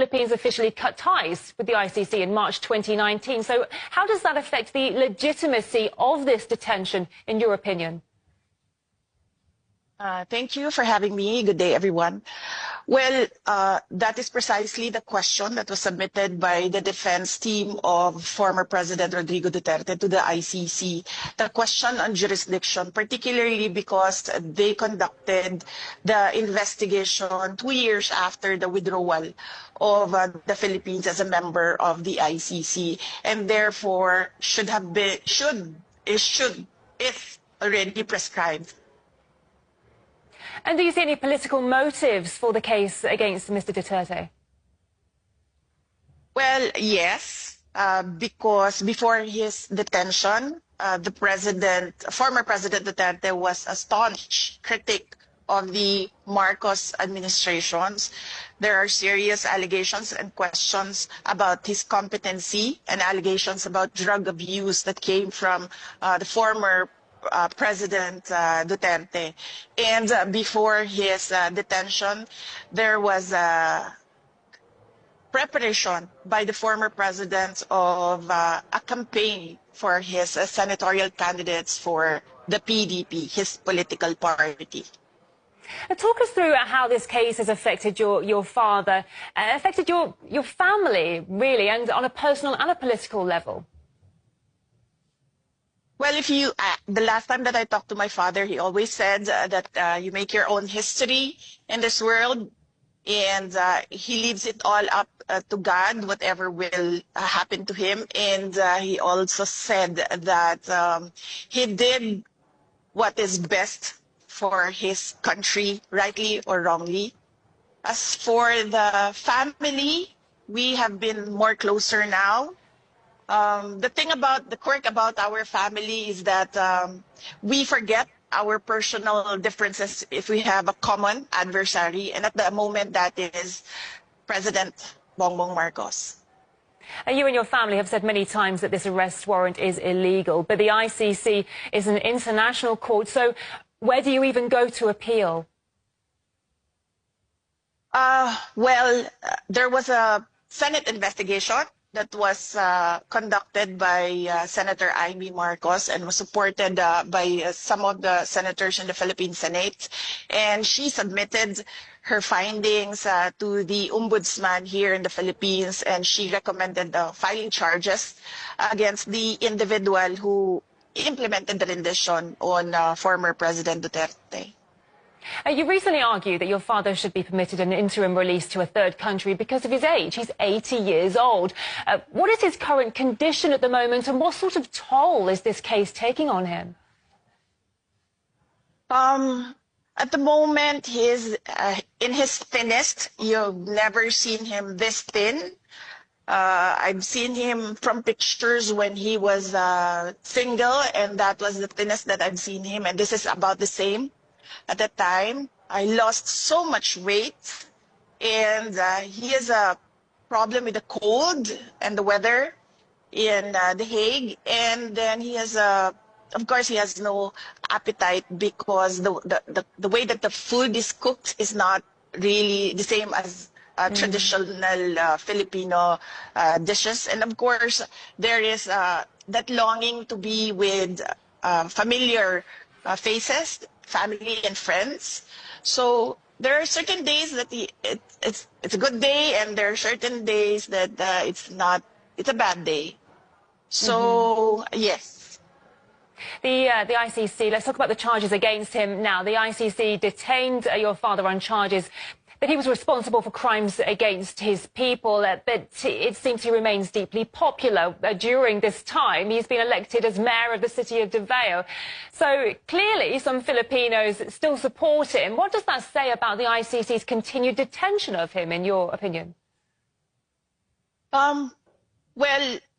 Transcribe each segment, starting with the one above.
Philippines officially cut ties with the ICC in March 2019. So how does that affect the legitimacy of this detention, in your opinion? Thank you for having me. Good day, everyone. Well, that is precisely the question that was submitted by the defense team of former President Rodrigo Duterte to the ICC. The question on jurisdiction, particularly because they conducted the investigation 2 years after the withdrawal of the Philippines as a member of the ICC, and therefore is already prescribed. And do you see any political motives for the case against Mr. Duterte? Well, yes, because before his detention, former President Duterte was a staunch critic of the Marcos administrations. There are serious allegations and questions about his competency and allegations about drug abuse that came from the former President Duterte. And before his detention, there was a preparation by the former president of a campaign for his senatorial candidates for the PDP, his political party. Talk us through how this case has affected your father, affected your family, really, and on a personal and a political level. Well, the last time that I talked to my father, he always said that you make your own history in this world, and he leaves it all up to God, whatever will happen to him. And he also said that he did what is best for his country, rightly or wrongly. As for the family, we have been more closer now. The quirk about our family is that we forget our personal differences if we have a common adversary, and at the moment that is President Bongbong Marcos. You and your family have said many times that this arrest warrant is illegal, but the ICC is an international court, so where do you even go to appeal? There was a Senate investigation that was conducted by Senator Amy Marcos and was supported by some of the senators in the Philippine Senate. And she submitted her findings to the Ombudsman here in the Philippines, and she recommended filing charges against the individual who implemented the rendition on former President Duterte. You recently argued that your father should be permitted an interim release to a third country because of his age. He's 80 years old. What is his current condition at the moment, and what sort of toll is this case taking on him? At the moment, he's in his thinnest. You've never seen him this thin. I've seen him from pictures when he was single, and that was the thinnest that I've seen him, and this is about the same. At that time, I lost so much weight, and he has a problem with the cold and the weather in The Hague, and then he has of course, he has no appetite because the way that the food is cooked is not really the same as traditional Filipino dishes, and of course, there is that longing to be with familiar faces, family and friends. So there are certain days that it's a good day, and there are certain days that it's a bad day. So yes. The ICC, let's talk about the charges against him now. The ICC detained your father on charges that he was responsible for crimes against his people, but it seems he remains deeply popular. During this time, he's been elected as mayor of the city of Davao. So clearly, some Filipinos still support him. What does that say about the ICC's continued detention of him, in your opinion? Well,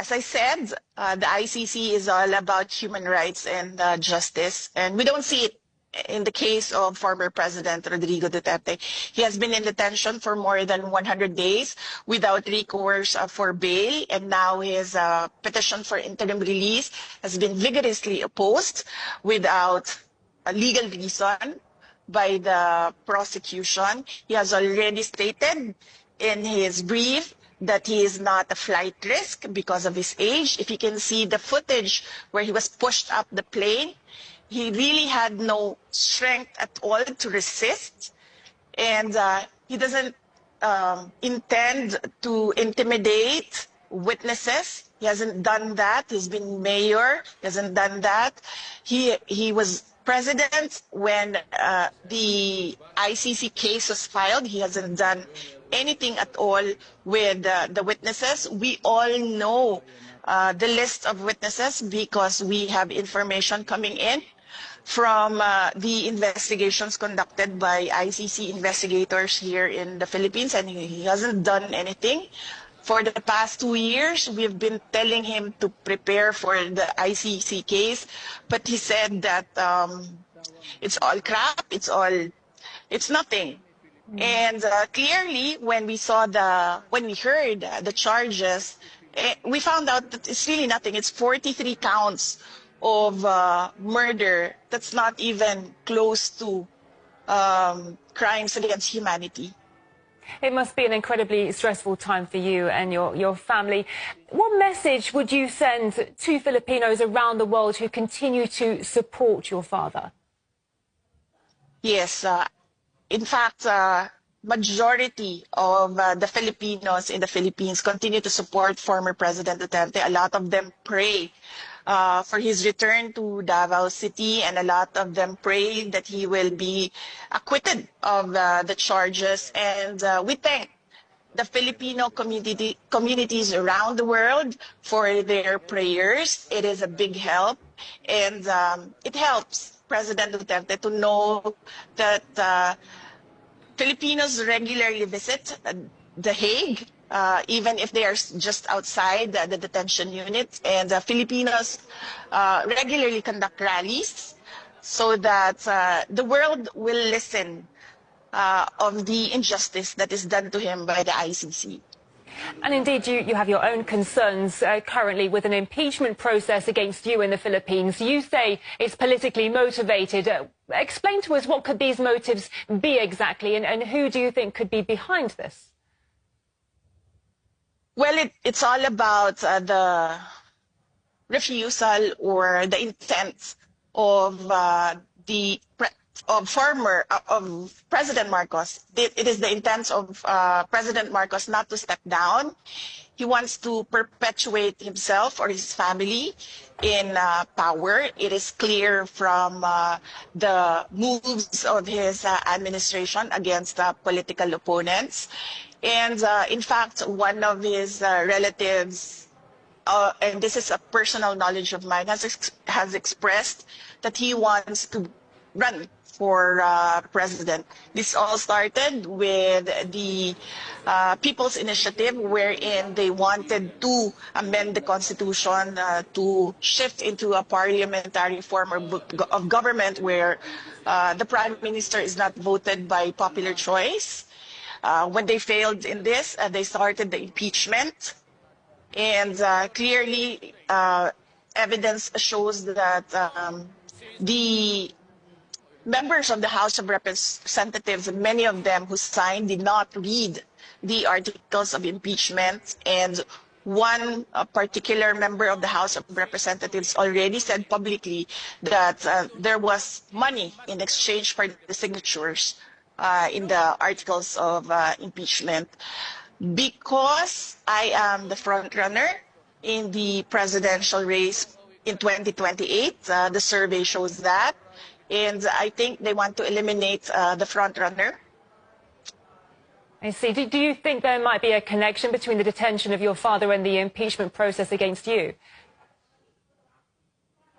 as I said, the ICC is all about human rights and justice, and we don't see it in the case of former President Rodrigo Duterte. He has been in detention for more than 100 days without recourse for bail, and now his petition for interim release has been vigorously opposed without a legal reason by the prosecution. He has already stated in his brief that he is not a flight risk because of his age. If you can see the footage where he was pushed up the plane, he really had no strength at all to resist. And he doesn't intend to intimidate witnesses. He hasn't done that. He's been mayor. He hasn't done that. He was president when the ICC case was filed. He hasn't done anything at all with the witnesses. We all know the list of witnesses because we have information coming in from the investigations conducted by ICC investigators here in the Philippines, and he hasn't done anything. For the past 2 years, we've been telling him to prepare for the ICC case, but he said that it's all crap, it's nothing. And clearly, when we heard the charges, we found out that it's really nothing. It's 43 counts of murder. That's not even close to crimes against humanity. It must be an incredibly stressful time for you and your family. What message would you send to Filipinos around the world who continue to support your father? Yes, in fact, majority of the Filipinos in the Philippines continue to support former President Duterte. A lot of them pray for his return to Davao City, and a lot of them pray that he will be acquitted of the charges. And we thank the Filipino communities around the world for their prayers. It is a big help, and it helps President Duterte to know that Filipinos regularly visit The Hague, even if they are just outside the detention unit. And Filipinos regularly conduct rallies so that the world will listen of the injustice that is done to him by the ICC. And indeed, you have your own concerns currently with an impeachment process against you in the Philippines. You say it's politically motivated. Explain to us, what could these motives be exactly, and who do you think could be behind this? Well, it's all about the refusal or the intent of President Marcos. It is the intent of President Marcos not to step down. He wants to perpetuate himself or his family in power. It is clear from the moves of his administration against political opponents. And in fact, one of his relatives, and this is a personal knowledge of mine, has expressed that he wants to run for president. This all started with the People's Initiative, wherein they wanted to amend the Constitution to shift into a parliamentary form of government where the Prime Minister is not voted by popular choice. When they failed in this, they started the impeachment. And clearly, evidence shows that the members of the House of Representatives, many of them who signed, did not read the articles of impeachment. And one particular member of the House of Representatives already said publicly that there was money in exchange for the signatures in the articles of impeachment. Because I am the front runner in the presidential race in 2028, the survey shows that. And I think they want to eliminate the front runner. I see. Do you think there might be a connection between the detention of your father and the impeachment process against you?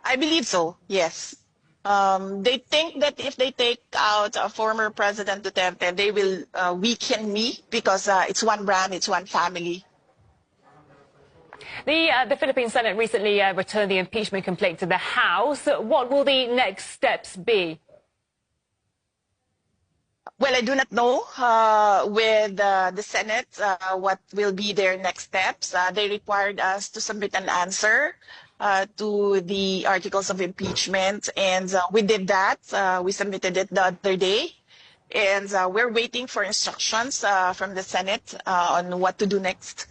I believe so, yes. They think that if they take out former President Duterte, they will weaken me because it's one brand, it's one family. The Philippine Senate recently returned the impeachment complaint to the House. What will the next steps be? Well, I do not know with the Senate what will be their next steps. They required us to submit an answer to the articles of impeachment, and we did that. We submitted it the other day. And we're waiting for instructions from the Senate on what to do next.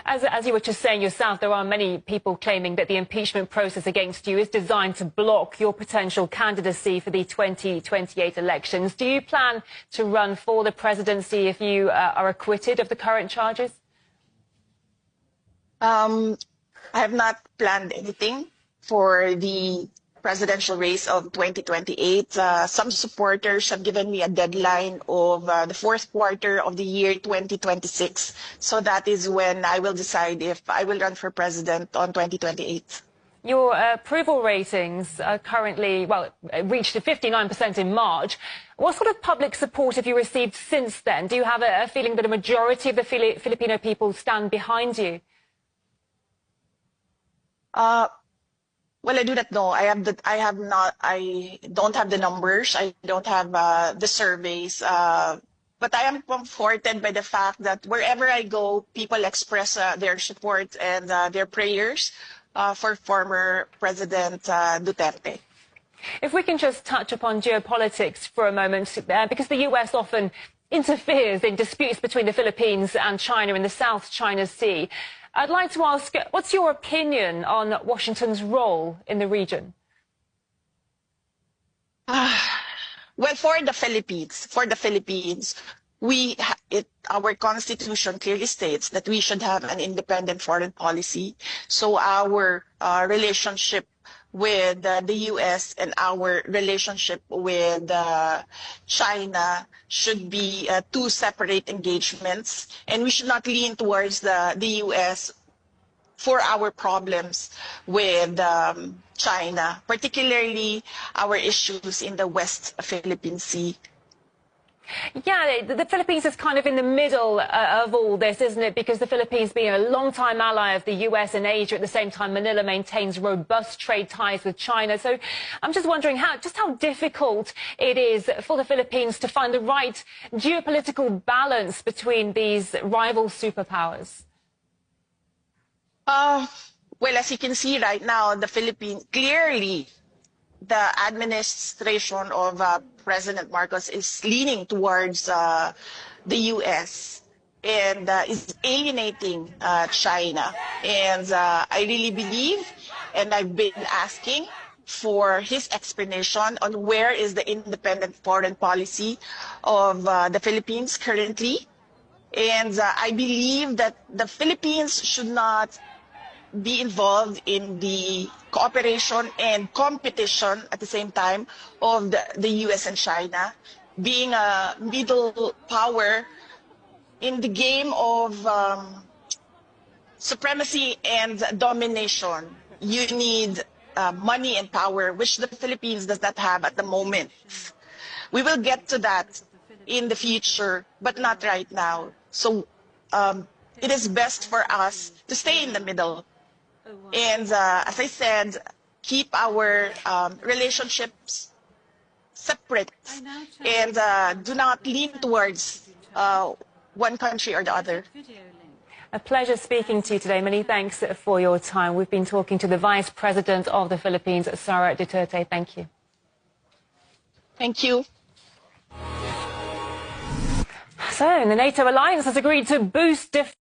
As you were just saying yourself, there are many people claiming that the impeachment process against you is designed to block your potential candidacy for the 2028 elections. Do you plan to run for the presidency if you are acquitted of the current charges? I have not planned anything for the presidential race of 2028. Some supporters have given me a deadline of the fourth quarter of the year 2026. So that is when I will decide if I will run for president on 2028. Your approval ratings are currently, well, reached 59% in March. What sort of public support have you received since then? Do you have a feeling that a majority of the Filipino people stand behind you? Well, I do not know. I don't have the numbers. I don't have the surveys. But I am comforted by the fact that wherever I go, people express their support and their prayers for former President Duterte. If we can just touch upon geopolitics for a moment, because the US often interferes in disputes between the Philippines and China in the South China Sea. I'd like to ask, what's your opinion on Washington's role in the region? Well, for the Philippines, our constitution clearly states that we should have an independent foreign policy. So our relationship with the U.S. and our relationship with China should be two separate engagements, and we should not lean towards the U.S. for our problems with China, particularly our issues in the West Philippine Sea. Yeah, the Philippines is kind of in the middle of all this, isn't it? Because the Philippines being a long-time ally of the US and Asia, at the same time Manila maintains robust trade ties with China. So I'm just wondering how difficult it is for the Philippines to find the right geopolitical balance between these rival superpowers. Well, as you can see right now, the Philippines, clearly the administration of President Marcos is leaning towards the U.S. and is alienating China. And I really believe, and I've been asking for his explanation on where is the independent foreign policy of the Philippines currently. And I believe that the Philippines should not be involved in the cooperation and competition at the same time of the US and China, being a middle power in the game of supremacy and domination. You need money and power, which the Philippines does not have at the moment. We will get to that in the future, but not right now. So it is best for us to stay in the middle. And as I said, keep our relationships separate and do not lean towards one country or the other. A pleasure speaking to you today. Many thanks for your time. We've been talking to the Vice President of the Philippines, Sara. Thank you. Thank you. So, the NATO alliance has agreed to boost